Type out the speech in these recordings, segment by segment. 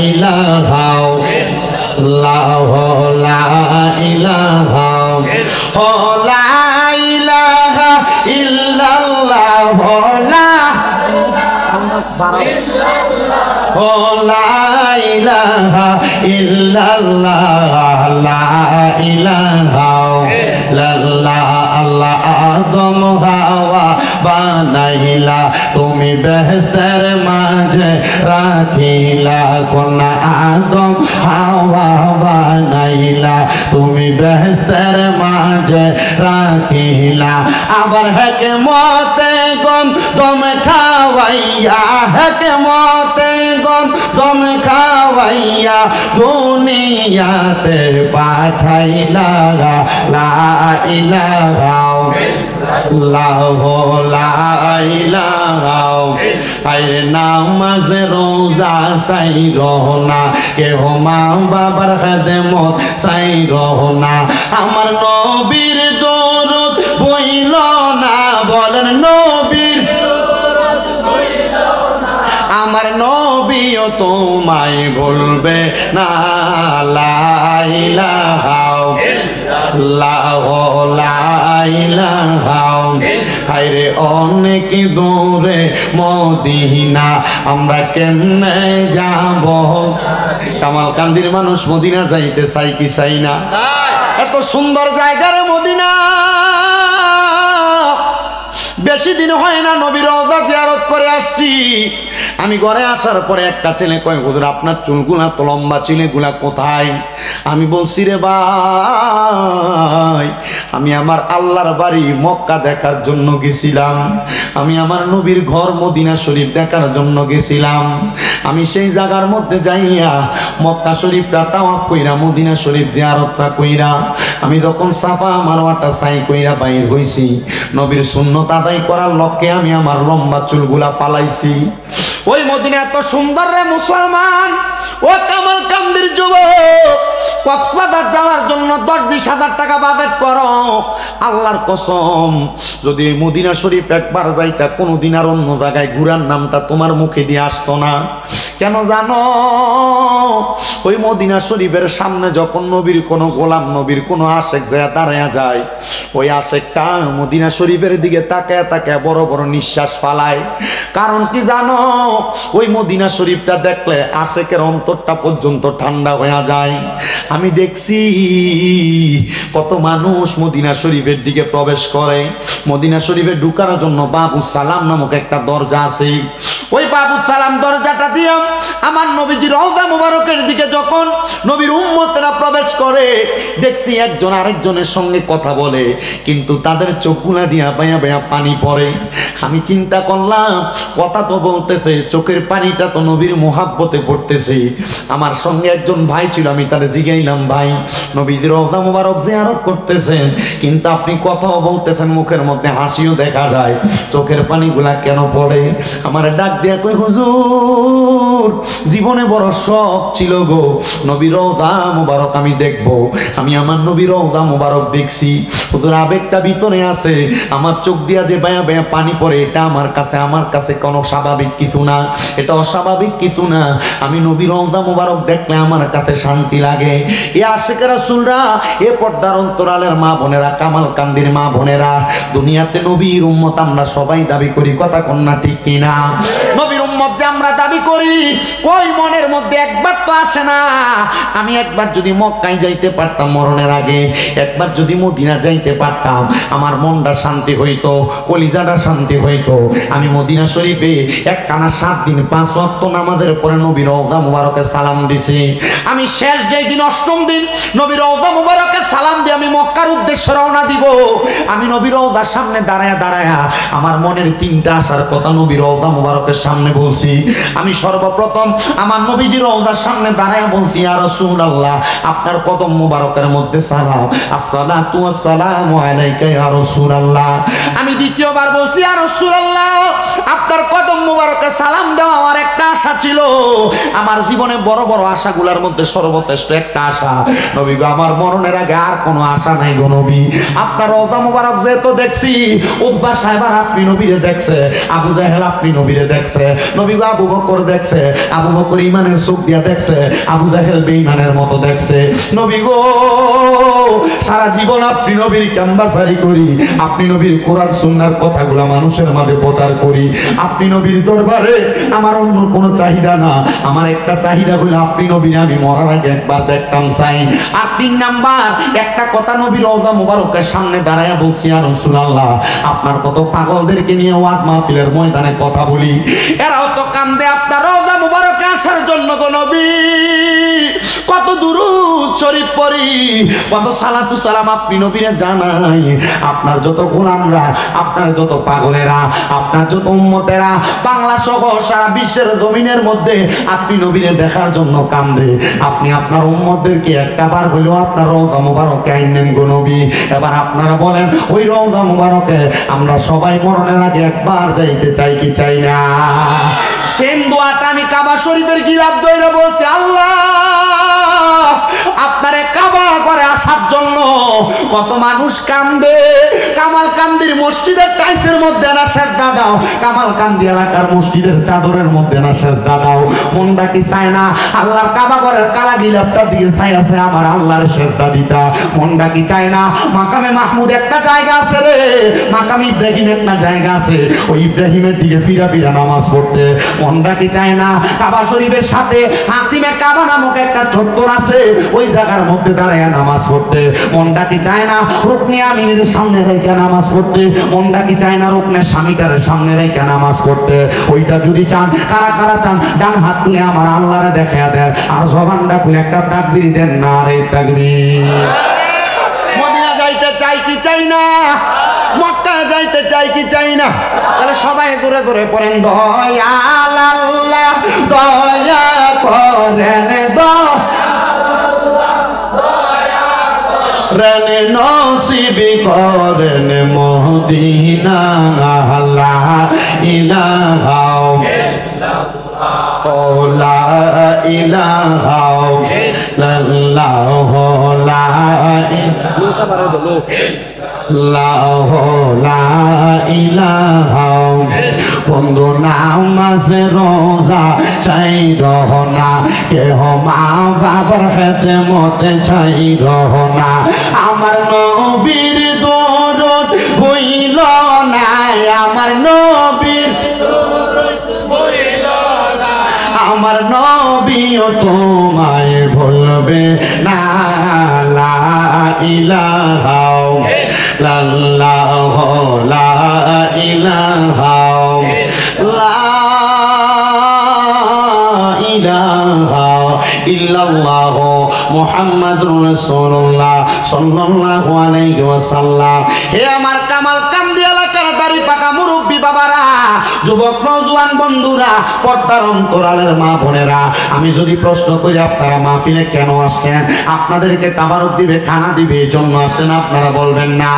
ইলাহা ইল্লাল্লাহ লা ইলাহা লা ইলাহা ইল্লাল্লাহ লা ইলাহা ইল্লাল্লাহ লা ইলাহা ইল্লাল্লাহ আল্লাহ আদম হাওয়া বানাইলা তুমি বেহেশতের মাঝে রাখিলা কোন আদম হাওয়া বানাইলা তুমি বেহেশতের মাঝে রাখিলা আবার হিকমতে গম খাওয়াইয়া হিকমতে গম খাওয়াইয়া দুনিয়াতে পাঠাইলা লা ইলাহা ইল্লাল্লাহ লা ইলাহা আরে নামাজ রোজা সাইরো না কেহ মা বাবার খেদমত সাইরো না আমার নবীর দরুদ বইল না বলেন নবীর আমার নবীও তোমায় ভুলবে না লা ইলাহা ইল্লাল্লাহ লা ইলাহা হায়রে অনেক দূরে মদিনা আমরা কেমনে যাব কামালকান্দির মানুষ মদিনা যাইতে চাই কি চাই না এত সুন্দর জায়গার মদিনা বেশি দিন হয় না নবীর রওজা জিয়ারত করে আসছি আমি ঘরে আসার পরে একটা ছেলে কয় হুজুর আপনার চুলগুলা তো লম্বা চুলগুলা কোথায় আমি বলছি রে ভাই আমি আমার আল্লাহর বাড়ি মক্কা দেখার জন্য গেছিলাম আমি আমার নবীর ঘর মদিনা শরীফ দেখার জন্য গেছিলাম আমি সেই জায়গার মধ্যে যাইয়া মক্কা শরীফটা তাওয়াফ কইরা মদিনা শরীফ জিয়ারতটা কইরা আমি যখন সাফা মারওয়াটা সাই কইরা বাইর হইছি নবীর সুন্নত আদায় করার লক্ষ্যে আমি আমার লম্বা চুলগুলা ফালাইছি ওই মদিনা এত সুন্দর রে মুসলমান ও কামালকান্দির যুবক কক্সবাজার যাওয়ার জন্য 10-20 হাজার টাকা বাজেট করো আল্লাহর কসম যদি মদিনা শরীফ একবার যাইতা কোনোদিন আর অন্য জায়গায় ঘুরার নামটা তোমার মুখে দিয়ে আসতো না কেন জানো ওই মদিনা শরীফের সামনে যখন নবীর কোনো গোলাম নবীর কোনো আশেক যায় দাঁড়ায়া যায় ওই আশেকটা মদিনা শরীফের দিকে তাকায় তাকায় বড় বড় নিঃশ্বাস ফালায় কারণ কি জানো ওই মদিনা শরীফটা দেখলে আশেকের অন্তরটা পর্যন্ত ঠান্ডা হয়ে যায় আমি দেখছি কত মানুষ মদিনা শরীফের দিকে প্রবেশ করে মদিনা শরীফে ঢোকার জন্য বাবু সালাম নামক একটা দরজা আছে ওই বাবু সালাম দরজাটা দিয়ে আমার নবীজির রওজা মুবারকের দিকে যখন নবীর উম্মতেরা প্রবেশ করে দেখছি একজন আরেকজনের সঙ্গে কথা বলে কিন্তু তাদের চোখগুলা দিয়া বায়া বায়া পানি পড়ে আমি চিন্তা করলাম কথা তো বলতেছে চোখের পানিটা তো নবীর মোহাব্বতে পড়তেছে আমার সঙ্গে একজন ভাই ছিল আমি তারে জিজ্ঞাইলাম ভাই নবীজির রওজা মুবারক জিয়ারত করতেছেন কিন্তু আপনি কথাও বলতেছেন মুখের মধ্যে হাসিও দেখা যায় চোখের পানিগুলা কেন পড়ে আমার ডাক দিয়া কই হুজুর জীবনে বড় শখ ছিল গো নবীর রওজা মুবারক আমি দেখব আমি আমার নবীর রওজা মুবারক দেখছি হুজুর আবেগটা ভিতরে আছে আমার চোখ দিয়া যে বায়া বায়া পানি পড়ে এটা আমার কাছে কোনো স্বাভাবিক কিছু না এটা অস্বাভাবিক কিছু না আমি নবীর রওজা মুবারক দেখলে আমার কাছে শান্তি লাগে এ আশিক রাসূলরা এ পর্দার অন্তরালের মা বোনেরা কামালকান্দির মা বোনেরা দুনিয়াতে নবীর উম্মত আমরা সবাই দাবি করি কথা কন্যা ঠিক কিনা নবীর উম্মত যে আমরা দাবি করি কই মনের মধ্যে একবার তো আসে না আমি একবার যদি মক্কায় যাইতে পারতাম মরণের আগে একবার যদি মদিনা যাইতে পারতাম আমার মনটা শান্তি হইতো কলিজাটা শান্তি হইতো আমি মদিনা শরীফে একটানা 7 দিন 5 ওয়াক্ত নামাজের পরে নবীর রওজা মুবারকে সালাম দিছি আমি শেষ যেই দিন 8ম দিন নবীর রওজা মুবারকে সালাম দিয়ে আমি মক্কার উদ্দেশ্যে রওনা দিব আমি নবীর রওজার সামনে দাঁড়ায়া দাঁড়ায়া আমার মনের 3টা আশার কথা নবীর রওজা মুবারকের সামনে বলছি আমি সর্বপ্রথম আমার নবীজির রওজার সামনে দাঁড়ায়া বলছি ইয়া রাসূলুল্লাহ আপনার কদম মুবারকের মধ্যে সালাম আসসালাতু ওয়াসসালামু আলাইকা ইয়া রাসূলুল্লাহ আমি দ্বিতীয়বার বলছি ইয়া রাসূলুল্লাহ আপনার কদম মুবারকে সালাম দেওয়া আমার একটা আশা ছিল আমার জীবনে বড় বড় আশাগুলোর মধ্যে সর্বশ্রেষ্ঠ একটা আশা নবী গো আমার মরণের আগে আর কোনো আশা নাই গো নবী আপনার রওজা মুবারক যেহেতু দেখছি উতবা সাহেব আপনি নবীরে দেখছে আবু জাহেল আপনি নবীরে দেখছে নবী গো আবু বকর বকর দেখছে, আবু বকর ইমানের চোখ দিয়া দেখছে, আবু জাহেল বেঈমানের মতো দেখছে। নবী গো, সারা জীবন আপনি নবীর ক্যাম্বাসারি করি, আপনি নবীর কোরআন সুন্নাহর কথাগুলো মানুষের মাঝে প্রচার করি। আপনি নবীর দরবারে আমার অন্য কোনো চাহিদা না, আমার একটা চাহিদা হলো আপনি নবীর আমি মরার আগে একবার দেখতাম চাই। আর 3 নাম্বার একটা কথা নবীর রওজা মুবারকের সামনে দাঁড়ায়া বলছি, ইয়া রাসূলুল্লাহ, আপনার কত পাগলদেরকে নিয়ে ওয়াজ মাহফিলের ময়দানে কথা বলি, এরাও তো কান্দে আপনার রওজা মুবারকে আসার জন্য গো নবী। কত দুরূদ শরীফ পড়ি, কত সালাতু সালাম আপনি নবীরে জানাই। আপনার যত গোলামরা, আপনার যত পাগলেরা, আপনার যত উম্মতেরা বাংলা সহ সারা বিশ্বের জমিনের মধ্যে আপনি নবীরে দেখার জন্য কান্দে। আপনি আপনার উম্মতদেরকে একটা বার হইলেও আপনার রওজা মুবারকে আইনেন গো নবী। এবার আপনারা বলেন, ওই রওজা মুবারকে আমরা সবাই মরণের আগে একবার যাইতে চাই কি চাই না? সেম দোয়াটা আমি কাবা শরীফের গিলাফ ধরে বলতে, আল্লাহ আপনারে কাবা করে আসার জন্য কত মানুষ কান্দে। কামালকান্দির মসজিদের টাইসের মধ্যে না সেজদা দাও, কামালকান্দি এলাকার মসজিদের চাদরের মধ্যে না সেজদা দাও। মনটা কি চায় না আল্লাহর কাবা ঘরের কালা গিলাফটার দিকে চাই আছে আমার আল্লাহর সেজদা দিতা? মনটা কি চায় না মাকামে মাহমুদ একটা জায়গা আছে রে, মাকামে ইব্রাহিম একটা জায়গা আছে, ওই ইব্রাহিমের দিকে ফিরা ফিরা নামাজ পড়তে? মনটা কি চায় না কাবা শরীফের সাথে হাতিমে কাবা নামক একটা চত্বর আছে, ওই জায়গার মধ্যে দাঁড়ায় নামাজ পড়তে? মনটা কি চায় না রুকনে আমিনের সামনে রেখে নামাজ পড়তে? মনটা কি চায় না রুকনের স্বামীটারের সামনে রেখে নামাজ পড়তে? ওইটা যদি চান, কারা কারা চান ডান হাত তুলে আমার আল্লাহরে দেখা দেন, আর জবানটা খুলে একটা তাকবীর দেন, না রে তাকবীর। মদিনা যাইতে চাই কি চাই না? মক্কা যাইতে চাই কি চাই না? তাহলে সবাই জোরে জোরে পড়েন, দয়াল আল্লাহ দয়া করেন, দয়া নসিব করেন মদিনা, লা ইলাহা লা ইলাহা ইল্লাল্লাহু লা ইলাহা। বন্ধু নামাজে রোজা চাই রহনা, কেহ মা বাবার খেদমতে চাই রহনা। আমার নবীর দরদ হইল না, আমার নবীর আমার নবীও তোমায় ভুলবে না, লা ইলাহা ইল্লাল্লাহু লা ইলাহা লা ইলাহা ইল্লাল্লাহু মুহাম্মাদুর রাসূলুল্লাহ সাল্লাল্লাহু আলাইহি ওয়াসাল্লাম। হে আমার কামালকান্দি এলাকার দাড়ি পাকা মুরব্বি বাবারা, যুবক নওজোয়ান বন্ধুরা, পর্দার অন্তরালের মা বোনেরা, আমি যদি প্রশ্ন করি আপনারা মাহফিলে কেন আসছেন? আপনাদেরকে তাবারক দিবে, খানা দিবে, এই জন্য আসছেন? আপনারা বলবেন না।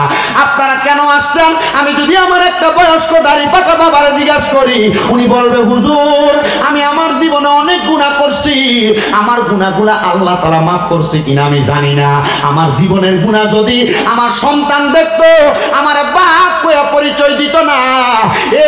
আপনারা কেন আসছেন? আমি যদি আমার একটা বয়স্ক দাড়ি পাকা বাবারে জিজ্ঞাসা করি, উনি বলবে, হুজুর আমি আমার জীবনে অনেক গুনাহ করছি, আমার গুনাহগুলো আল্লাহ তাআলা মাফ করছে কিনা আমি জানি না। আমার জীবনের গুনাহ যদি আমার সন্তান দেখতো, আমার বাপ কইয়া পরিচয় দিত না। এ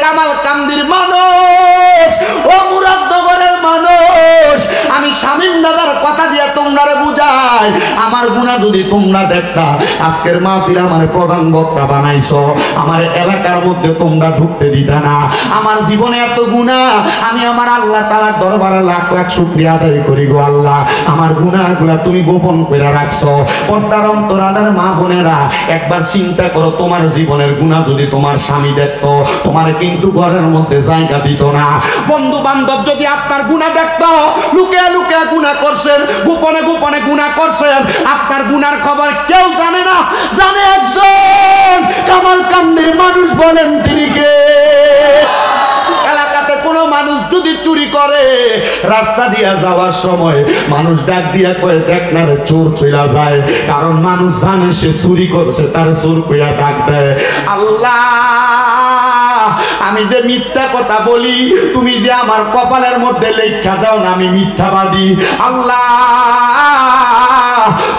কামালকান্দির মানুষ, ও মুরাদনগরের মানুষ, আমি শামীম দাদার কথা দিয়া তোমরা বুঝাই, আমার গুনাহ যদি তোমরা দেখতা, আজকের মাহফিলে আমার প্রধান বক্তা বানাইছো, আমার এলাকার মধ্যে তোমরা ঢুকতে দিতা না। আমার জীবনে এত গুনাহ, আমি আমার আল্লাহ তাআলার দরবারে লাখ লাখ শুকরিয়া আদায় করি গো আল্লাহ, আমার গুনাহগুলা তুমি গোপন করে রাখছো। পর্দার অন্তরালের মা বোনেরা, একবার চিন্তা করো, তোমার জীবনের গুনাহ যদি তোমার স্বামী দেখতো, তোমার কিন্তু ঘরের মধ্যে জায়গা দিত না। বন্ধু বান্ধব যদি আপনার গুনাহ দেখতো, লুকিয়ে লুকিয়ে গুনাহ করছেন, গোপনে গোপনে গুনাহ করছেন, আপনার গুনার খবর কেউ জানে না, জানে একজন কামালকান্দির মানুষ। বলেন তিনি কে? এলাকাতে কোনো মানুষ যদি চুরি করে, রাস্তা দিয়া যাওয়ার সময় মানুষ ডাক দিয়া কয়ে, দেখ না রে চোর চলে যায়, কারণ মানুষ জানে সে চুরি করছে, তার চোর কইয়া ডাক দেয়। আল্লাহ, আমি যে মিথ্যা কথা বলি, তুমি যে আমার কপালের মধ্যে লেখা দাও না আমি মিথ্যাবাদী। আল্লাহ,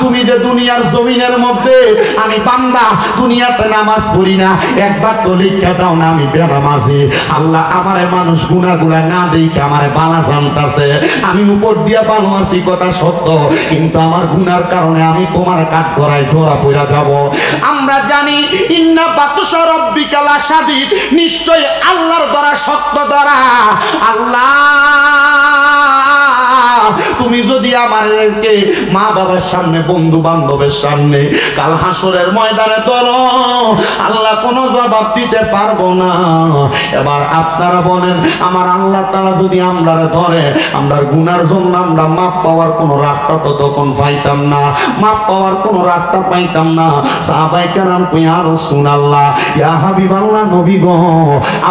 তুমি যে দুনিয়ার জমিনের মধ্যে আমি বান্দা দুনিয়াতে নামাজ পড়ি না, একবার তো লিখা দাও না আমি বেনামাজি। আল্লাহ আমারে মানুষ গুনাহগুলা না দেখে আমারে বালা জানতাছে, আমি উপর দিয়া ভালো আছি কথা সত্য, কিন্তু আমার গুনার কারণে আমি তোমার কাঠ করায় ধরা পড়া যাব। আমরা জানি ইন্না বাতুশা রাব্বিকা লাশাদীদ, নিশ্চয় আল্লাহর দ্বারা শক্ত দ্বারা। আল্লাহ তুমি যদি আমাদেরকে মা বাবার সামনে বন্ধু বান্ধবের সামনে কাল হাসরের ময়দানে ধরো, আল্লাহ কোনো জবাব দিতে পারবো না। এবার আপনারা বলেন আমার আল্লাহ তাআলা যদি আমরা ধরে, আমরার গুনার জন্য আমরা মাপ পাওয়ার কোনো রাস্তা তো তখন পাইতাম না, মাপ পাওয়ার কোনো রাস্তা পাইতাম না। সাহাবায়ে কেরাম কই ইয়া রাসূলুল্লাহ, ইয়া হাবিবাল্লাহ, নবী গো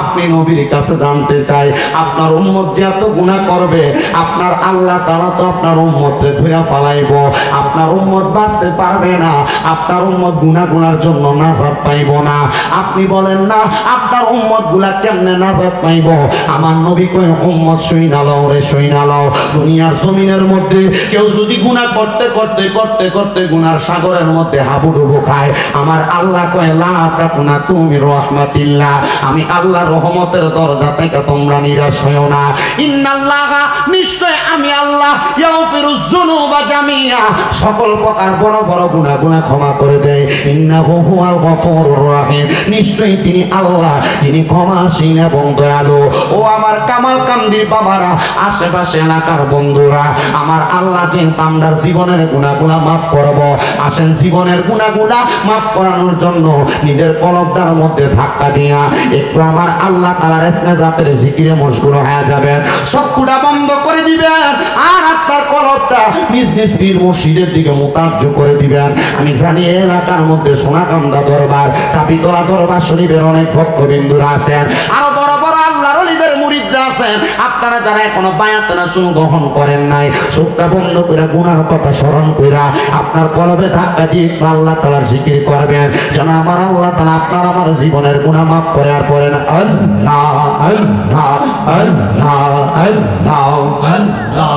আপনি নবীর কাছে জানতে চাই আপনার উম্মত যে এত গুনাহ করবে, আপনার আল্লাহ তাআলা তো আপনার উম্মতকে ধরে পালাইবো, আপনার উম্মত বাঁচতে পারবে না, আপনার উম্মত গুনার জন্য নাজাত পাইব না। আপনি বলেন না আপনার উম্মত গুলা কেমনে নাজাত পাইব? আমার নবী কই উম্মত শুইনা লও রে, শুইনা লও। দুনিয়ার জমিনের মধ্যে কেউ যদি গুনাহ করতে করতে করতে করতে গুনার সাগরের মধ্যে হাবুডুবু খায়, আমার আল্লাহ কয় লা তাকুনা তুমি রাহমাতিল্লাহ, আমি আল্লাহ রহমতের দরজা থেকে তোমরা নিরাশ হইও না। ইন্নাল্লাহা, নিশ্চয় আমি আল্লাহ, ইয়াগফিরুয যুনুবা জামিআ, সকল প্রকার বড় বড় গুনাহ ক্ষমা করে দেয়। ইন্নাহু হুয়াল গফুরুর রহিম, নিশ্চয়ই তিনি আল্লাহ যিনি ক্ষমাশীল এবং দয়ালু। ও আমার কামাল কান্দির বাবারা, আশেপাশে এলাকার বন্ধুরা, আমার আল্লাহ যে তামদার জীবনের গুনাহগুলা মাফ করব, আসেন জীবনের গুনাহগুলা মাফ করানোর জন্য নিজের কলবটার মধ্যে ধাক্কা দিয়া একটু আমার আল্লাহ তাআলার ইসমে জাতের জিকিরে মশগুল হয়ে যাবেন, চক্ষুটা বন্ধ করে দিবেন আর আপনার কলবটা নিজ নিজ পীর মুর্শিদের দিকে মুতাজ্জ করে দিবেন। আমি জানি এলাকার মধ্যে সোনাকান্দা দরবার, চাপিতলা দরবার শরীফের অনেক ভক্তবিন্দুরা আছেন, আরো বড় বড় আল্লাহর ওলিদের মুরিদরা আছেন। আপনারা যারা এখনো বায়াত রাসূল গ্রহণ করেন নাই, চোখটা বন্ধ করে গুনার কথা স্মরণ কইরা আপনার কলবে ধাক্কা দিয়ে আল্লাহ তাআলার জিকির করবেন, যেন আমার আল্লাহ তাআলা আপনার আমার জীবনের গুনাহ মাফ করে। আর পড়েন আল্লাহ আল্লাহ আল্লাহ আল্লাহ আল্লাহ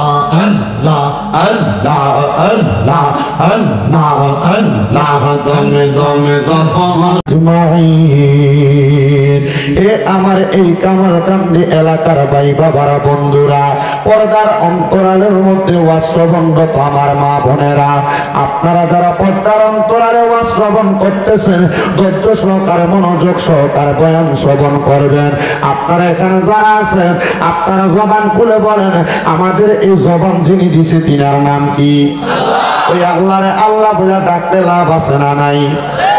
আল্লাহ আল্লাহ আল্লাহ আল্লাহ আল্লাহ দমে দমে আজমাইন। এ আমার এই কামাল কান্দি এলাকার ভাই বাবারা, বন্ধুরা, পর্দার অন্তরালের মধ্যে ওয়াজ শ্রবণরত আমার মা বোনেরা, আপনারা যারা পর্দার অন্তরালে ওয়াজ শ্রবণ করতেছেন, ধৈর্য সহকারে মনোযোগ সহকারে বয়ান শ্রবণ করবেন। আপনারা এখানে যারা আছেন, আপনারা জবান খুলে বলেন আমাদের এই জবান যিনি দিছে তিনার নাম কি? ওই আল্লাহরে আল্লাহ বলে ডাকতে লাভ আছে না নাই?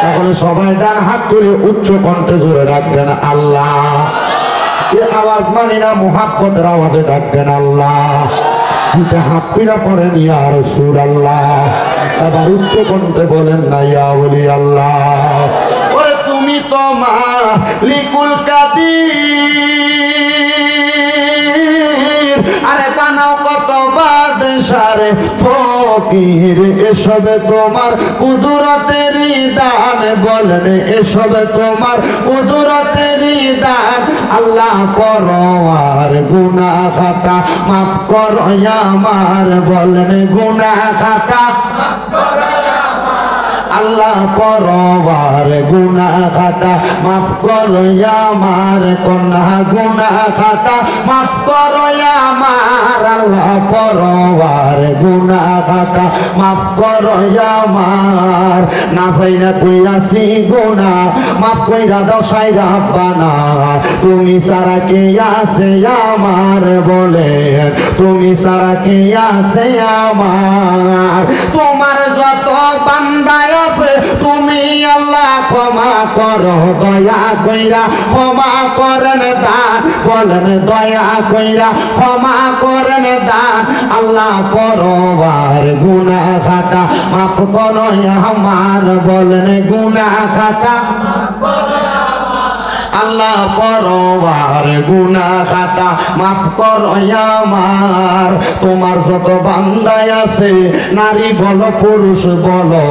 তাহলে সবাই ডান হাত তুলে উচ্চ কণ্ঠে জোরে ডাকবেন আল্লাহ। এই আওয়াজ মানি না, মুহাব্বতের আওয়াজে ডাকবেন আল্লাহ। হাত পিরা পড়েন ইয়া রাসূলুল্লাহ, আবার উচ্চ কণ্ঠে বলেন না ইয়া ওলি আল্লাহ। ওরে তুমি তো মালিকুল কাদির, আরে বানাও কত বাদশারে ফকির, এসবে তোমার কুদরতেরই দান, বলেন এসবে তোমার কুদরতেরই দান। আল্লাহ পরওয়ার গুনাহ খাতা মাফ করো আমার, বলেন গুনাহ খাতা মাফ করো আল্লাহ পরওয়ার গুনাহ খাতা মাফ করো আমার, কোনা গুনাহ খাতা মাফ করো আমার, আল্লাহ পরওয়ার গুনাহ খাতা মাফ করো আমার। না চাইনা কইরাছি গুনাহ মাফ কইরা দাও সাইরা বানা, তুমি সারা কে আছে আমার, বলে তুমি সারা কে আছে আমার। তোমার যত বান্দা আছে তুমি আল্লাহ ক্ষমা করো, দয়া কইরা ক্ষমা করেন দান, বলেন দয়া কইরা ক্ষমা করেন দান। আল্লাহ পরওয়ার গুনাহ খাতা মাফ করো আমার, বলেন গুনাহ খাতা মাফ করো আল্লাহ পরওয়ার গুনাহ খাতা মাফ করো আমার। তোমার যত বান্দা আছে, নারী বলো পুরুষ বলো,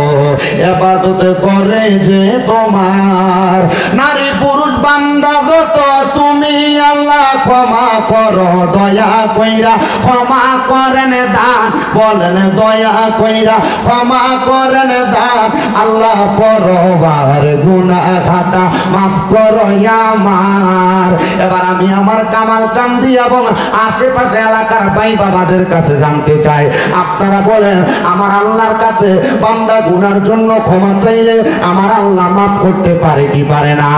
ইবাদত করে যে তোমার, নারী পুরুষ বান্দা যত তুমি আল্লাহ ক্ষমা করো দয়া কইরা, ক্ষমা করেন দান, বলেন দয়া কইরা ক্ষমা করেন দান। আল্লাহ পরবার গুনাহ খাতা মাফ করো আমার। এবার আমি আমার কামাল কান্দি এবং আশেপাশে এলাকার ভাই বাবাদের কাছে জানতে চাই, আপনারা বলেন আমার আল্লাহর কাছে বান্দা গুনার জন্য ক্ষমা চাইলে আমার আল্লাহ মাফ করতে পারে কি পারে না?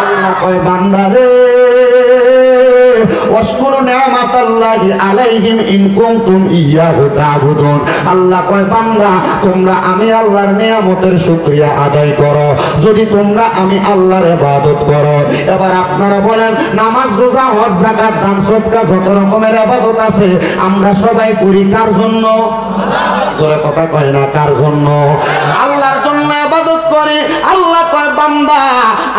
আল্লাহ কয় বান্দারে ওয়াশকুরু নি'মাতাল্লাহি আলাইহিম ইন কুনতুম ইয়াহু তা'বুদুন। আল্লাহ কয় বান্দা তোমরা আমি আল্লাহর নিয়ামতের শুকরিয়া আদায় করো যদি তোমরা আমি আল্লাহর ইবাদত করো। এবার আপনারা বলেন নামাজ রোজা হজ যাকাত দান সদকা যত রকমের ইবাদত আছে আমরা সবাই করি কার জন্য? জোরে কথা কয় না, কার জন্য? আল্লাহর জন্য ইবাদত করে। আল্লাহ কয় বান্দা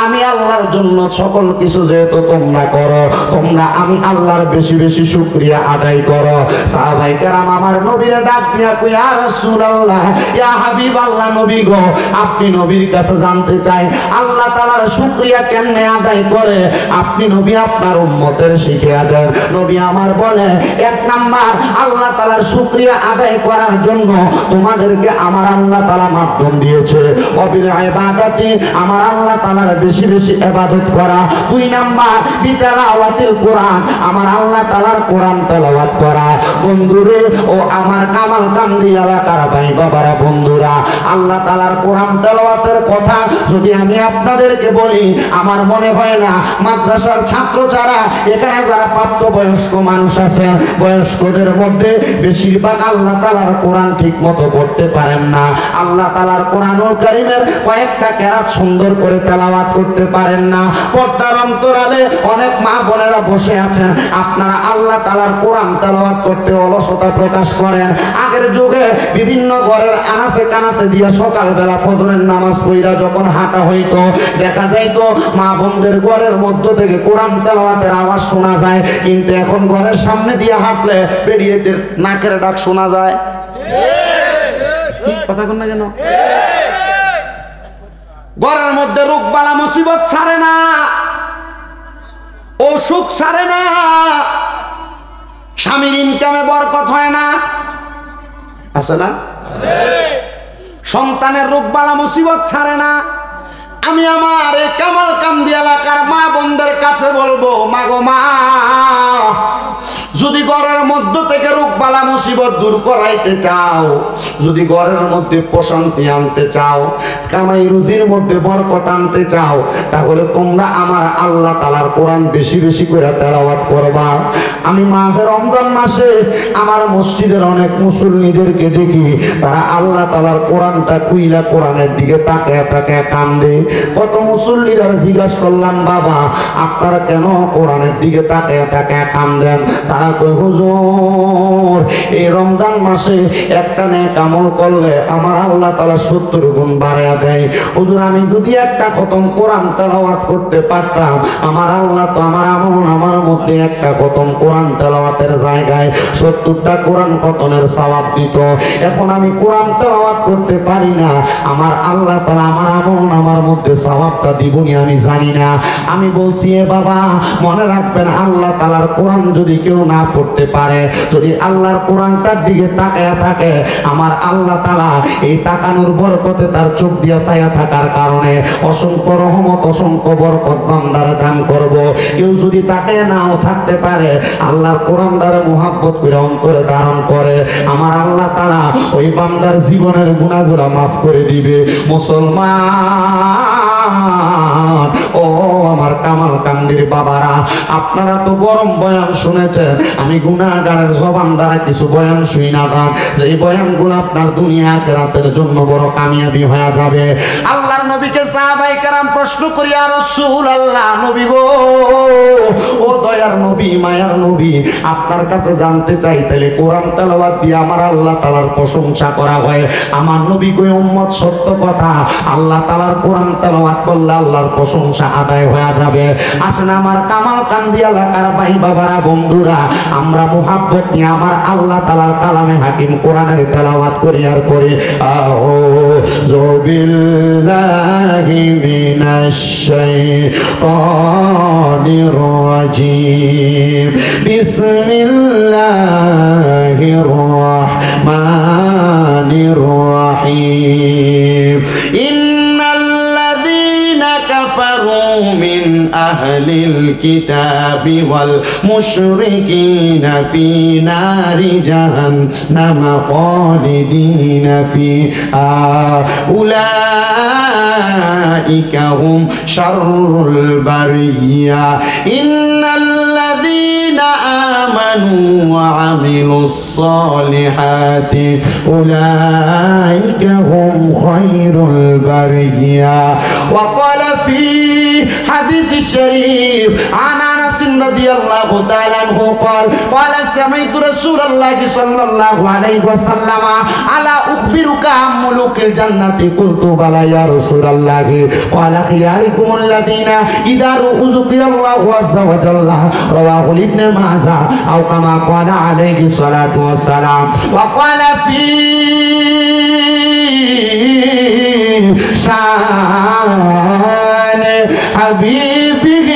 আমি আল্লাহর জন্য সকল কিছু যেহেতু তোমরা করো, তোমরা আমি আল্লাহর বেশি বেশি শুকরিয়া আদায় করো। সাহাবায়ে কেরাম আমার নবীরে ডাক দিয়া কই ইয়া রাসূলুল্লাহ ইয়া হাবিবাল্লাহ, নবী গো আপনি নবীর কাছে জানতে চাই আল্লাহ তাআলার শুকরিয়া কেমনে আদায় করে, আপনি নবী আপনার উম্মতের শিখিয়ে দেন। নবী আমার বলে এক নাম্বার আল্লাহ তাআলার শুকরিয়া আদায় করার জন্য তোমাদেরকে আমার আল্লাহ তাআলা মাধ্যম দিয়েছে অবিল ইবাদাতি, আমার আল্লাহ তাআলার বেশি বেশি ইবাদত করা। দুই নাম্বার বিতিলাওয়াতিল কোরআন, আমার আল্লাহ তাআলার কোরআন তেলাওয়াত করা। বন্ধুরে ও আমার কামাল কান্দি এলাকার ভাই বাবারা বন্ধুরা, আল্লাহ তাআলার কোরআন তেলাওয়াতের কথা যদি আমি আপনাদেরকে বলি আমার মনে হয় না মাদ্রাসার ছাত্র যারা এখানে যারা প্রাপ্তবয়স্ক মানুষ আছেন বয়স্কদের মধ্যে বেশিরভাগ আল্লাহ তাআলার কোরআন ঠিক মতো পড়তে পারেন না। আল্লাহ তাআলার কোরআনুল কারীমের কয়েকটা কেরাত সুন্দর করে তেলাওয়াত করতে পারেন না। পর্দার অন্তরালে অনেক মা বোনেরা বসে আছেন, আপনারা আল্লাহ তাআলার কোরআন তেলাওয়াত করতে অলসতা প্রকাশ করেন। আগের যুগে বিভিন্ন ঘরের আনাচে কানাচে দিয়ে সকালবেলা ফজরের নামাজ পড়া যখন হাঁটা হইতো দেখা যাইতো মা বোনদের ঘরের মধ্য থেকে কোরআন তেলাওয়াতের আওয়াজ শোনা যায়, কিন্তু এখন ঘরের সামনে দিয়ে হাঁটলে বেরিয়েদের নাকের ডাক শোনা যায়। কথা কোন না কেন? ঘরের মধ্যে রোগ বালা মুসিবত ছাড়ে না, অসুখ ছাড়ে না, স্বামীর ইনকামে বরকত হয় না, আছে না? সন্তানের রোগ বালা মুসিবত ছাড়ে না। আমি আমার এই কামাল কান্দি এলাকার মা বোনদের কাছে বলবো মা গো মা, যদি ঘরের মধ্য থেকে রোগ বালা মুসিবত দূর করাইতে চাও, যদি ঘরের মধ্যে প্রশান্তি আনতে চাও, কামাই রুজির মধ্যে বরকত আনতে চাও, তাহলে তোমরা আমার আল্লাহ তাআলার কোরআন বেশি বেশি করে তেলাওয়াত করবা। আমি মাহে রমজান মাসে আমার মসজিদের অনেক মুসল্লিদেরকে দেখি তারা আল্লাহ তাআলার কোরআনটা খুইলা কোরআনের দিকে তাকায় তাকায় কান্দে। কত মুসল্লিরা জিজ্ঞাসা করলাম বাবা আপনারা কেন কোরআনের দিকে তাকায় তাকায় কান্দেন? তারা কই হুজুর এই রমজান মাসে একটা নেক আমল করলে আমার আল্লাহ তাআলা 70 গুণ বাড়ায়া দেয়। হুজুর আমি যদি একটা খতম কোরআন তেলাওয়াত করতে পারতাম আমার আল্লাহ তো আমার আমল আমার মধ্যে একটা খতম কোরআন তেলাওয়াতের জায়গায় 70টা কোরআন খতমের সওয়াব দিত। এখন আমি কোরআন তেলাওয়াত করতে পারি না, আমার আল্লাহ তাআলা আমার আমল আমার মধ্যে সওয়াবটা দিবনি আমি জানি না। আমি বলছি এ বাবা মনে রাখবেন আল্লাহ তাআলার কোরআন যদি কেউ না পড়তে পারে, যদি আল্লাহর কোরআনটার দিকে তাকায়া থাকে, আমার আল্লাহ তাআলা এই তাকানোর বরকতে তার চোখ দিয়ে ছায়া থাকার কারণে অসংখ্য রহমত অসংখ্য বরকত বান্দারে দান করব। কেউ যদি তাকায় নাও থাকতে পারে আল্লাহর কোরআনটারে মুহাব্বত করে অন্তরে ধারণ করে, আমার আল্লাহ তাআলা ওই বান্দার জীবনের গুনাহগুলো মাফ করে দিবে। মুসলমান ও আমার কামাল কান্দির বাবারা, আপনারা তো গরম বয়ান শুনেছেন, আমি গুনাহগারের জবান দ্বারা কিছু বয়ান শুই না গান, যে বয়ানগুলো আপনার দুনিয়া আখিরাতের জন্য বড় কামিয়াবি হয়ে যাবে। আল্লাহর নবীকে সাহাবায়ে কেরাম প্রশ্ন করি ইয়া রাসূলুল্লাহ, নবী গো ও দয়ার নবী মায়ার নবী আপনার কাছে জানতে চাই তাহলে কোরআন তেলাওয়াত দিয়ে আমার আল্লাহ তাআলার প্রশংসা করা হয়? আমার নবী কই উম্মত সত্য কথা, আল্লাহ তাআলার কোরআন তেলাওয়াত করলে আল্লাহর প্রশংসা আদায় হয়ে যাবে। আসেন আমার কামাল কান্দি এলাকার ভাই বাবারা বন্ধুরা, আমরা মুহাব্বত নিয়ে আমার আল্লাহ আল্লাহ তাআলার কালামে হাকিম কোরআনের তেলাওয়াত করি আর পড়ি আউযু বিল্লাহি মিনাশ শাইতানির রাজিম বিসমিল্লাহির রাহমানির রাহিম ইন্নাল্লাযীনা কাফারু মিন আহলিল কিতাবি ওয়াল মুশরিকিনা ফি নারি জাহান্নাম খালিদিনা ফিহা উলাইকা হুম শাররুল বারিয়া ইন্নাল্লাযীনা আমানু ওয়া আমিলুস সালিহাতি উলাইকা হুম খায়রুল বারিয়া ওয়া ক্বালা ফি حديث الشريف عن أنس رضي الله تعالى عنه قال سمعت رسول الله صلى الله عليه وسلم ألا أخبرك عن ملوك الجنة قلت بلى يا رسول الله قال خياركم الذين إذا ذكر الله عز وجل رواه ابن ماجه أو كما قال عليه الصلاة والسلام وقال في شان حبيبه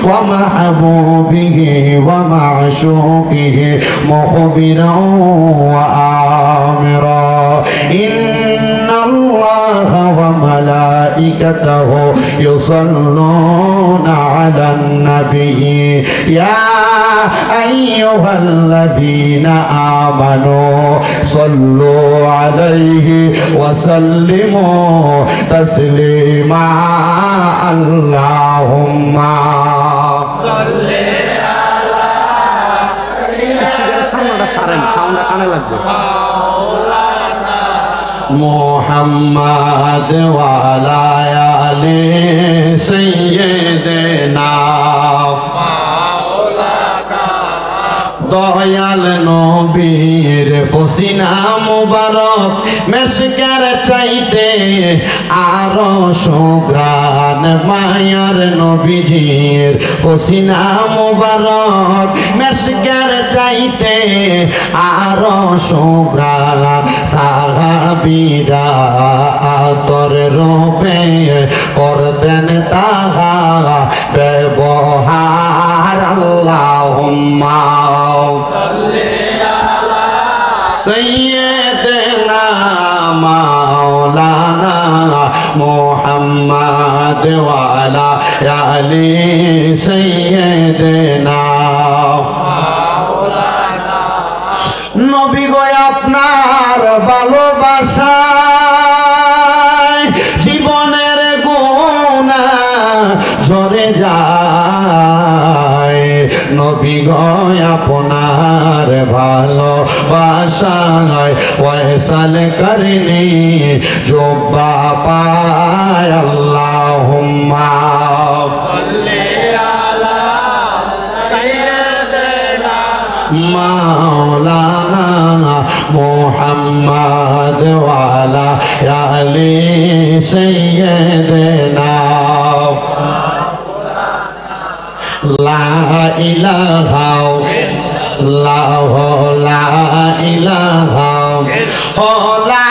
ومحبوبه ومعشوقه مخبرا وآمرا إن الله وملائكته يصلون على النبي يا أيها الذين آمنوا صلوا عليه وسلموا تسليما اللهم صل على محمد وعلى آل سيدنا দয়াল নবীর ফসিনা মুবারক মেশকের চাইতে আরো সুগ্রান মায়ার নবীজির ফসিনা মুবারক মেশকের চাইতে আরো সুগ্রান সাহাবীরা আতর রূপে করতেন তাহা ব্যবহার আল্লাহুম্মা سيدنا مولانا محمد وعلى آل سيدنا নবী গো আপনার ভালোবাসায় জীবনের গুনাহ ঝরে যায় নবী গো আপনার ভালোবাসায় ওয়াসাল করনি জুব্বা পায় আল্লাহুম্মা সাল্লি আলা সাইয়্যিদিনা মাওলানা মুহাম্মদ ওয়া আলা আলি সাইয়্যিদিনা লা ইলাহা ইল্লাল্লাহ লা ইলাহা ও লা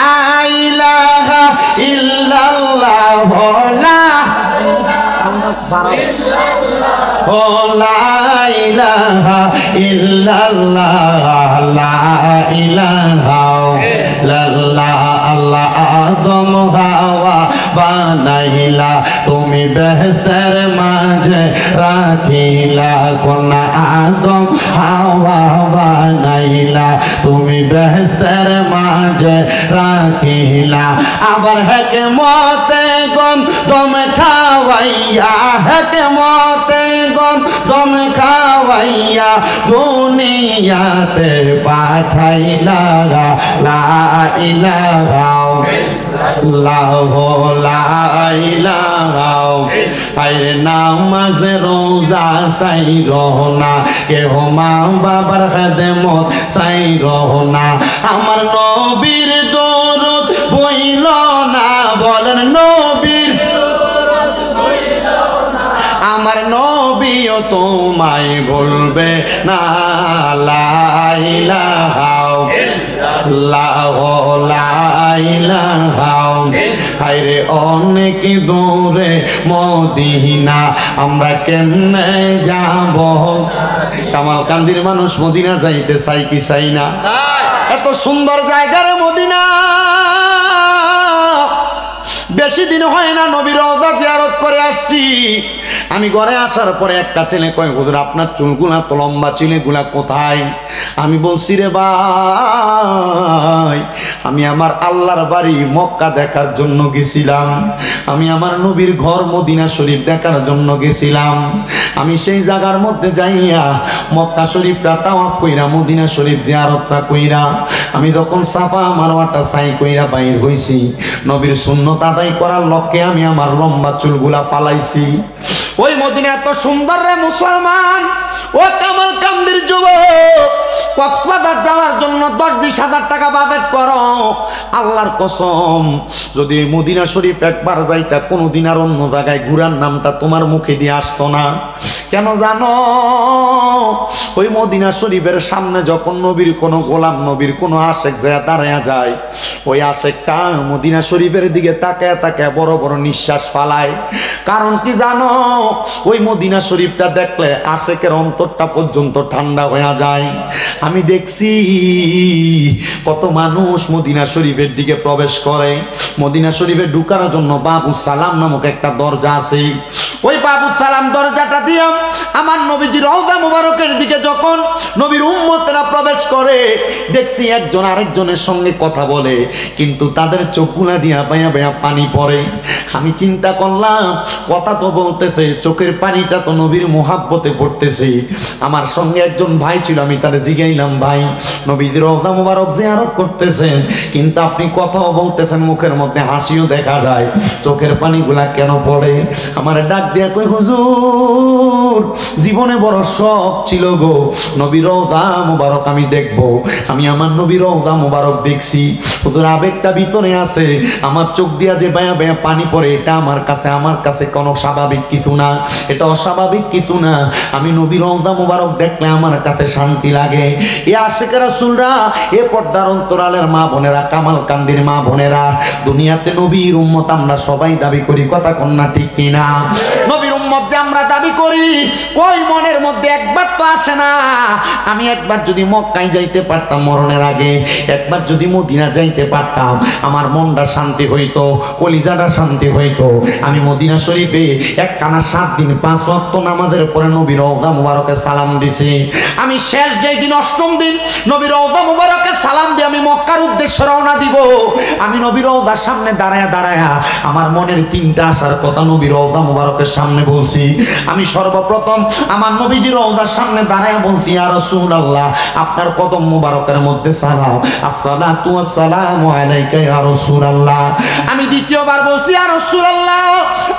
ইলাহা ইল্লাল্লাহ ও লা ইলাহা ইল্লাল্লাহ লা ইলাহা ইল্লাল্লাহ আল্লাহ আদম হাওয়া বানাইলা তুমি বেহেশতের মাঝে রাখিলা কোনা আদম হাওয়া বানাইলা তুমি বেহেশতের মাঝে রাখিলা আবার হিকমতে গম তুমি খাওয়াইয়া হিকমতে গম তুমি খাওয়াইয়া দুনিয়াতে পাঠাইলা লা ইলাহা নামাজ রোজা সাই রহনা কেহ মা বাবার খেদমত সাই রহনা আমার নবীর দরুদ বইল না বলেন নবীর আমার নবীও তোমায় বলবে না লা ইলাহা হায়রে অনেক দূরে মদিনা, আমরা কেমনে যাব। কামালকান্দির মানুষ মদিনা যাইতে চাই কি চাই না? এত সুন্দর জায়গার মদিনা। বেশি দিন হয় না নবীর রওজা জিয়ারত করে আসছি। আমি ঘরে আসার পরে একটা ছেলে কয়, হুজুর আপনার চুলগুলা তো লম্বা, চুলগুলা কোথায়? আমি বলছি, রে ভাই, আমি আমার আল্লাহর বাড়ি মক্কা দেখার জন্য গেছিলাম, আমি আমার নবীর ঘর মদিনা শরীফ দেখার জন্য গেছিলাম। আমি সেই জায়গার মধ্যে যাইয়া মক্কা শরীফটা তাওয়াফ কইরা, মদিনা শরীফ জিয়ারতটা কইরা, আমি যখন সাফা মারওয়াটা সাই কইরা বাইর হইছি, নবীর সুন্নত আদায় করার লক্ষ্যে আমি আমার লম্বা চুলগুলা ফালাইছি। ওই মদিনা এত সুন্দর রে মুসলমান। ও কামালকান্দির যুবক, কক্সবাজার যাওয়ার জন্য 10-20 হাজার টাকা বাজেট করো, আল্লাহর কসম যদি মদিনা শরীফ একবার যাইতা, কোনোদিন আর অন্য জায়গায় ঘুরার নামটা তোমার মুখে দিয়ে আসতো না। কেন জানো? ওই মদিনা শরীফের সামনে যখন নবীর কোনো গোলাম, নবীর কোনো আশেক যায় দাঁড়ায়া যায়, ওই আশেকটা মদিনা শরীফের দিকে তাকায় তাকায় বড় বড় নিঃশ্বাস ফালায়। কারণ কি জানো? ওই মদিনা শরীফটা দেখলে আশেকের অন্তরটা পর্যন্ত ঠান্ডা হয়ে যায়। আমি দেখছি কত মানুষ মদিনা শরীফের দিকে প্রবেশ করে। মদিনা শরীফে ঢুকার জন্য বাবু সালাম নামক একটা দরজা আছে। ওই বাবু সালাম দরজাটা দিয়ে আমার নবীজির রওজা মুবারকের দিকে যখন নবীর উম্মতেরা প্রবেশ করে, দেখছি একজন আরেকজনের সঙ্গে কথা বলে, কিন্তু তাদের চোখগুলা দিয়া বায়া বায়া পানি পড়ে। আমি চিন্তা করলাম, কথা তো বলতেছে, চোখের পানিটা তো নবীর মোহাব্বতে পড়তেছে। আমার সঙ্গে একজন ভাই ছিল, আমি তারে জিগাইলাম, ভাই নবীজির রওজা মুবারক জিয়ারত করতেছেন, কিন্তু আপনি কথাও বলতেছেন, মুখের মধ্যে হাসিও দেখা যায়, চোখের পানিগুলা কেন পড়ে? আমার ডাক দিয়া কই, হুজুর জীবনে বড় শখ ছিল গো, নবীর রওজা মুবারক আমি দেখব। আমি আমার নবীর রওজা মুবারক দেখছি, হুজুর আবেগটা ভিতরে আছে, আমার চোখ দিয়া যে বায়া বায়া পানি পড়ে, এটা আমার কাছে কোনো স্বাভাবিক কিছু না, এটা অস্বাভাবিক কিছু না। আমি নবীর রওজা মুবারক দেখলে আমার কাছে শান্তি লাগে। এ আশিক রাসূলরা, এ পর্দার অন্তরালের মা বোনেরা, কামালকান্দির মা বোনেরা, দুনিয়াতে নবীর উম্মত আমরা সবাই দাবি করি, কথা কন্যা ঠিক কিনা? নবীর উম্মত যে আমরা দাবি করি, কই মনের মধ্যে একবার তো আসে না, আমি একবার যদি মক্কায় যাইতে পারতাম মরণের আগে, একবার যদি মদিনা যাইতে পারতাম, আমার মনটা শান্তি হইতো, কলিজাটা শান্তি হইতো। আমি মদিনা শরীফে একটানা 7 দিন 5 ওয়াক্ত নামাজের পরে নবীর রওজা মুবারকে সালাম দিছি। আমি শেষ যেই দিন 8ম দিন নবীর রওজা মুবারকে সালাম দিয়ে আমি মক্কার উদ্দেশ্যে রওনা দিব। আমি নবীর রওজার সামনে দাঁড়ায়া দাঁড়ায়া আমার মনের 3টা আসার কথা নবীর রওজা মুবারকের সামনে বলছি। আমি সর্বপ্রথম আমার নবীজির রওজার সামনে দাঁড়ায়া বলছি, ইয়া রাসূলুল্লাহ, আপনার কদম মুবারকের মধ্যে সালাম, আসসালাতু ওয়াসসালামু আলাইকা ইয়া রাসূলুল্লাহ। আমি দ্বিতীয়বার বলছি, ইয়া রাসূলুল্লাহ,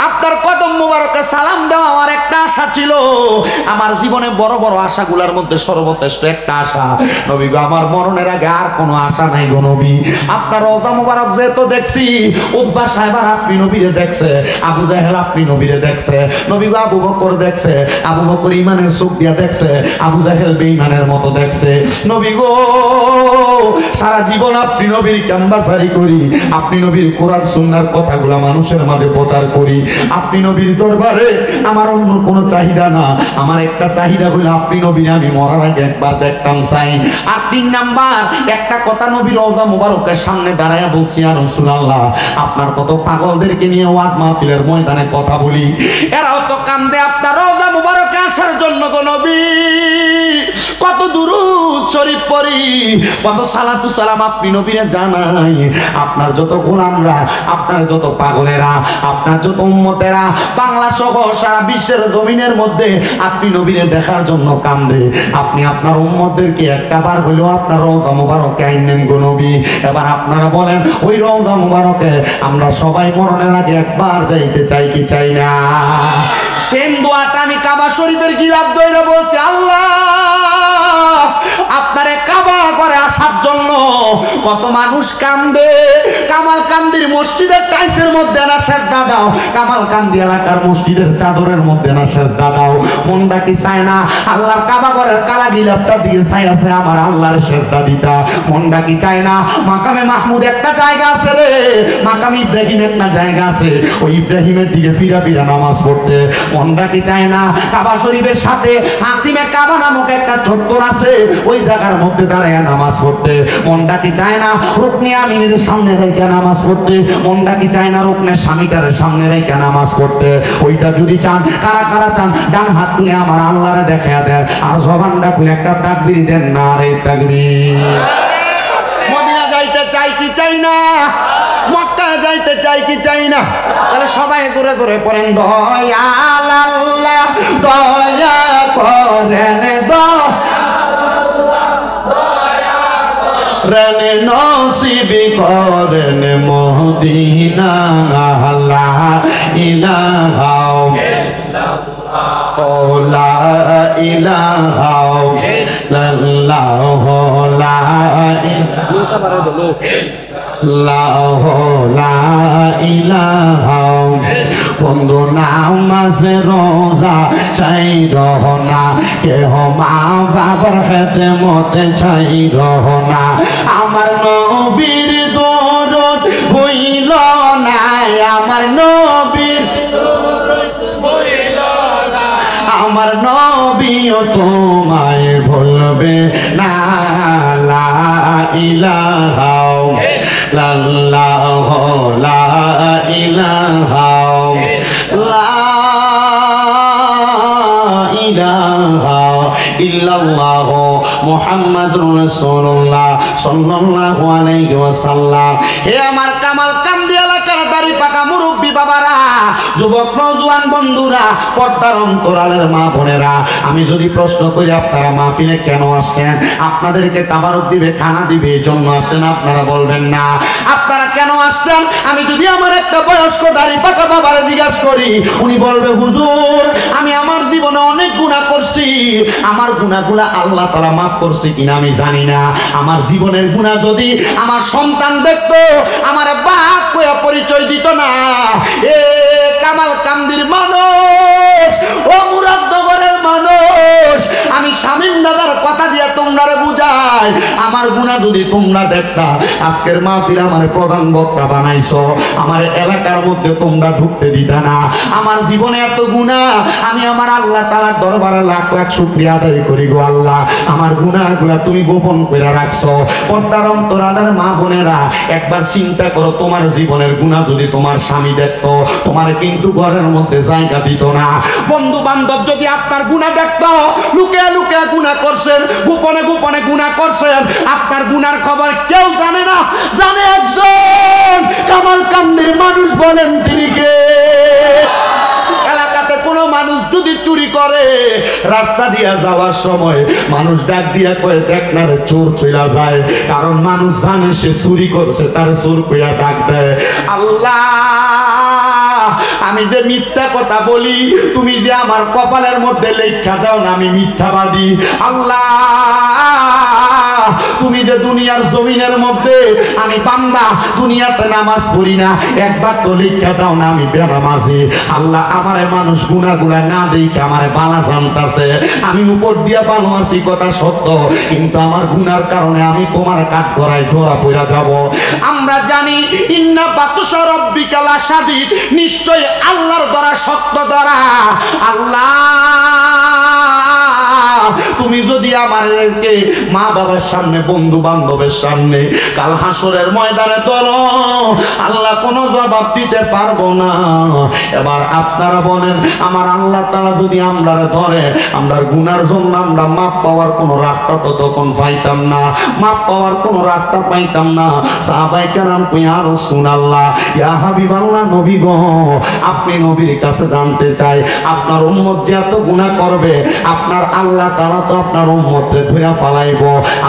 আপনার কদম মুবারকে সালাম দেওয়া আমার একটা আশা ছিল, আমার জীবনে বড় বড় আশাগুলোর মধ্যে সর্বশ্রেষ্ঠ একটা আশা, নবী গো, আমার মরণের আগে আর কোনো আশা নাই গো নবী। আপনার রওজা মুবারক যেহেতু দেখছি, উতবা সাহেব আপনি নবীরে দেখছে, আবু জাহেল আপনি নবীরে দেখছে, নবী গো আবু বকর দেখছে, আবু বকর ইমানের চোখ দিয়া দেখছে, আবু জাহেল বেঈমানের মতো দেখছে। নবী গো, সারা জীবন আপনি নবীর ক্যাম্বাসারি করি, আপনি নবীর কোরআন সুন্নাহর কথাগুলো মানুষের মাঝে প্রচার করি, আপনি নবীর দরবারে আমার অন্য কোনো চাহিদা না, আমার একটা চাহিদা হলো আপনি নবীর আমি মরার আগে একবার দেখতাম চাই। আর 3 নাম্বার একটা কথা নবীর রওজা মুবারকের সামনে দাঁড়ায়া বলছি, ইয়া রাসূলুল্লাহ, আপনার কত পাগলদেরকে নিয়ে ওয়াজ মাহফিলের ময়দানে কথা বলি, এরাও তো কান্দে আপনার রওজা মুবারকে আসার জন্য গো নবী। কত দুরূদ শরীফ পড়ি, কত সালাতু সালাম আপনি নবীরে জানাই, আপনার যত গোলামরা, আপনার যত পাগলেরা, আপনার যত উম্মতেরা বাংলা সহ সারা বিশ্বের জমিনের মধ্যে আপনি নবীরে দেখার জন্য কান্দে। আপনি আপনার উম্মতদেরকে একটাবার হইলেও আপনার রওজা মুবারকে আইনেন গো নবী। এবার আপনারা বলেন, ওই রওজা মুবারকে আমরা সবাই মরণের আগে একবার যাইতে চাই কি চাই না? সেম দোয়াটা আমি কাবা শরীফের গিলাফ ধরে বলতে, আল্লাহ আপনারে কাবা করে আসার জন্য কত মানুষ কান্দে। কামালকান্দির মসজিদের টাইসের মধ্যে না সেজদা দাও, কামালকান্দি এলাকার মসজিদের চাদরের মধ্যে না সেজদা দাও। মনটা কি চায় না আল্লাহর কাবা ঘরের কালা গিলাপটার দিকে চাই আছে আমার আল্লাহর সেজদা দিতা? মনটা কি চায় না মাকামে মাহমুদ একটা জায়গা আছে রে, মাকামে ইব্রাহিম একটা জায়গা আছে, ওই ইব্রাহিমের দিকে ফিরা ফিরা নামাজ পড়তে? মনটা কি চায় না কাবা শরীফের সাথে হাতিমে কাবা নামক একটা চত্বর আছে, ওই জায়গার মধ্যে দাঁড়ায় নামাজ পড়তে? মনটা কি চায় না রুকনে আমিনের সামনে রেখে নামাজ পড়তে? মনটা কি চায় না রুকনের স্বামীটারের সামনে রেখে নামাজ পড়তে? ওইটা যদি চান, কারা কারা চান ডান হাত তুলে আমার আল্লাহরে দেখা দেন, আর জবানটা খুলে একটা তাকবীর দেন, নারে তাকবীর। মদিনা যাইতে চাই কি চাই না? মক্কা যাইতে চাই কি চাই না? তাহলে সবাই জোরে জোরে পড়েন দয়াল আল্লাহ দয়া করেন দয়া নসিব করেন মদিনা লা ইলাহা লা ইলাহা ইল্লাল্লাহু লা ইলাহা বন্ধু নামাজে রোজা চাই রহনা, কেহ মা বাবার খেদমতে চাই রহনা। আমার নবীর দরদ হইল না, আমার নবীর আমার নবীও তোমায় ভুলবে না। লা ইলাহা ইল্লাল্লাহু লা ইলাহা ইল্লাল্লাহু মুহাম্মাদুর রাসূলুল্লাহ সাল্লাল্লাহু আলাইহি ওয়াসাল্লাম। হে আমার কামালকান্দি এলাকার দাড়ি পাকা মুরব্বি বাবারা, যুবক নওজোয়ান বন্ধুরা, পর্দার অন্তরালের মা বোনেরা, আমি যদি প্রশ্ন করি আপনারা মাহফিলে কেন আসছেন? আপনাদেরকে তাবারক দিবে, খানা দিবে, এই জন্য আসছেন? আপনারা বলবেন না। আপনারা কেন আসছেন? আমি যদি আমার একটা বয়স্ক দাড়ি পাকা বাবারে জিজ্ঞাসা করি, উনি বলবে হুজুর আমি আমার জীবনে অনেক গুনাহ করছি, আমার গুনাহগুলো আল্লাহ তাআলা মাফ করছে কিনা আমি জানি না। আমার জীবনের গুনাহ যদি আমার সন্তান দেখতো, আমার বাপ কইয়া পরিচয় দিত না। এ কামালকান্দির মানুষ, ও মুরাদনগরের মানুষ, আমি শামীম দাদার কথা দিয়া তোমরা বুঝাই, আমার গুনাহ যদি তোমরা দেখতা, আজকের মাহফিলে আমার প্রধান বক্তা বানাইছো, আমার এলাকার মধ্যে তোমরা ঢুকতে দিতা না। আমার জীবনে এত গুনাহ, আমি আমার আল্লাহ তাআলার দরবারে লাখ লাখ শুকরিয়া আদায় করি গো আল্লাহ, আমার গুনাহগুলা তুমি গোপন করে রাখছো। পর্দার অন্তরালের মা বোনেরা, একবার চিন্তা করো, তোমার জীবনের গুনাহ যদি তোমার স্বামী দেখতো, তোমার কিন্তু ঘরের মধ্যে জায়গা দিত না। বন্ধু বান্ধব যদি আপনার গুনাহ দেখতো, লুকিয়ে লুকিয়ে গুনাহ করছেন, গোপনে গোপনে গুনাহ করছেন, আপনার গুনার খবর কেউ জানে না, জানে একজন কামালকান্দির মানুষ। বলেন তিনি কে? এলাকাতে কোনো মানুষ যদি চুরি করে, রাস্তা দিয়া যাওয়ার সময় মানুষ ডাক দিয়া কয়ে দেখ না রে চোর চলে যায়, কারণ মানুষ জানে সে চুরি করছে, তার চোর কইয়া ডাক দেয়। আল্লাহ আমি যে মিথ্যা কথা বলি, তুমি যে আমার কপালের মধ্যে লেখা দাও না আমি মিথ্যাবাদী। আল্লাহ তুমি যে দুনিয়ার জমিনের মধ্যে আমি বান্দা, দুনিয়াতে নামাজ পড়ি না, একবার তো লেখা দাও না আমি বেনামাজি। আল্লাহ আমারে মানুষ গুনাহগুলা না দেখে আমারে বালা জানতাছে, আমি উপর দিয়া ভালো আছি কথা সত্য, কিন্তু আমার গুনার কারণে আমি তোমার কাঠ গড়ায় ধরা পড়া যাব। আমরা জানি ইন্না বাতুশা রাব্বিকা লাশাদীদ, নিশ্চয় আল্লাহর দ্বারা শক্ত দ্বারা। আল্লাহ তুমি যদি আমাদেরকে মা বাবার সামনে, বন্ধু বান্ধবের সামনে কাল হাসরের ময়দানে ধরো, আল্লাহ কোনো জবাব দিতে পারবো না। এবার আপনারা বলেন, আমার আল্লাহ তাআলা যদি আমরা ধরে, আমরার গুনার জন্য আমরা মাপ পাওয়ার কোনো রাস্তা তো তখন পাইতাম না, মাপ পাওয়ার কোনো রাস্তা পাইতাম না। সাহাবায়ে কেরাম কই ইয়া রাসূলুল্লাহ, ইয়া হাবিবাল্লাহ, নবী গো, আপনি নবীর কাছে জানতে চাই, আপনার উম্মত যে এত গুনাহ করবে, আপনার আল্লাহ তাআলা তো আপনার উম্মতকে ধরে ফালাইব,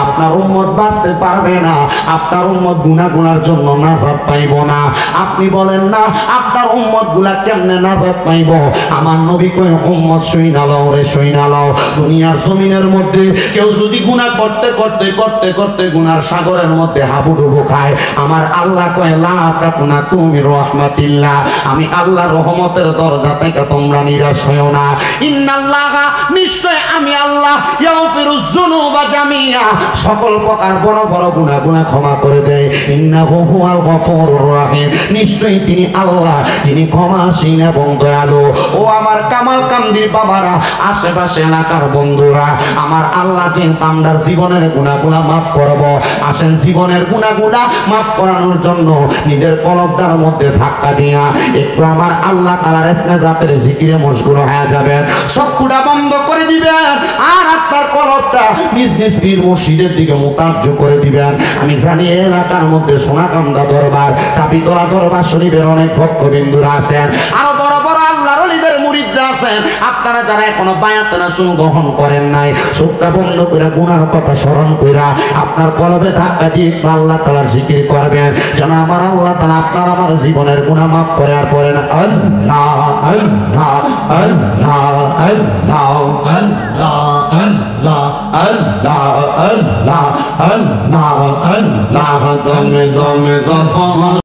আপনার উম্মত বাঁচতে পারবে না, আপনার উম্মত গুনাহ গুনার জন্য নাজাত পাইব না। আপনি বলেন না আপনার উম্মত গুলা কেমনে নাজাত পাইব? আমার নবী কই উম্মত শুইনা লও রে, শুইনা লও। দুনিয়ার জমিনের মধ্যে কেউ যদি গুনাহ করতে করতে করতে করতে গুনার সাগরের মধ্যে হাবুডুবু খায়, আমার আল্লাহ কয় লা তাকুনা তুমি রাহমাতিল্লাহ, আমি আল্লাহ রহমতের দরজা থেকে তোমরা নিরাশ হইও না। ইন্নাল্লাহা, নিশ্চয় আমি আল্লাহ, ইয়াগফিরুয যুনুবা জামিআ, সকল প্রকার বড় বড় গুনাহ ক্ষমা করে দেয়। ইন্নাহু হুয়াল গফুরুর রহিম, নিশ্চয়ই তিনি আল্লাহ, তিনি ক্ষমাশীল এবং দয়ালু। ও আমার কামাল কান্দির বাবারা, আশেপাশে এলাকার বন্ধুরা, আমার আল্লাহ যে তামদার জীবনের গুনাহগুলা মাফ করব, আসেন জীবনের গুনাহগুলা মাফ করানোর জন্য নিজের কলবটার মধ্যে ধাক্কা দিয়া একটু আমার আল্লাহ তাআলার ইসনাজাতের জিকিরে মশগুল হয়ে যাবেন। চক্ষুটা বন্ধ করে দিবেন আর আপনার কলবটা নিজ নিজ পীর মুর্শিদের দিকে মুতাজ্জ করে দিবেন। আমি জানি এলাকার মধ্যে সোনাকান্দা দরবার, চাপিতলা দরবার শরীফের অনেক ভক্তবিন্দুরা আছেন, আরো বড় বড় আল্লাহর ওলিদের মুরিদরা আছেন। আপনারা যারা এখনো বায়াত রাসূল গ্রহণ করেন নাই, চোখটা বন্ধ করে গুনার কথা স্মরণ কইরা আপনার কলবে ধাক্কা দিয়ে আল্লাহ তাআলার জিকির করবেন, যেন আমার আল্লাহ তাআলা আপনার আমার জীবনের গুনাহ মাফ করে। আর পড়েন আল্লাহ আল্লাহ আল্লাহ আল্লাহ আল্লাহ আল্লাহ আল্লাহ আল্লাহ আল্লাহ আল্লাহ দমে দমে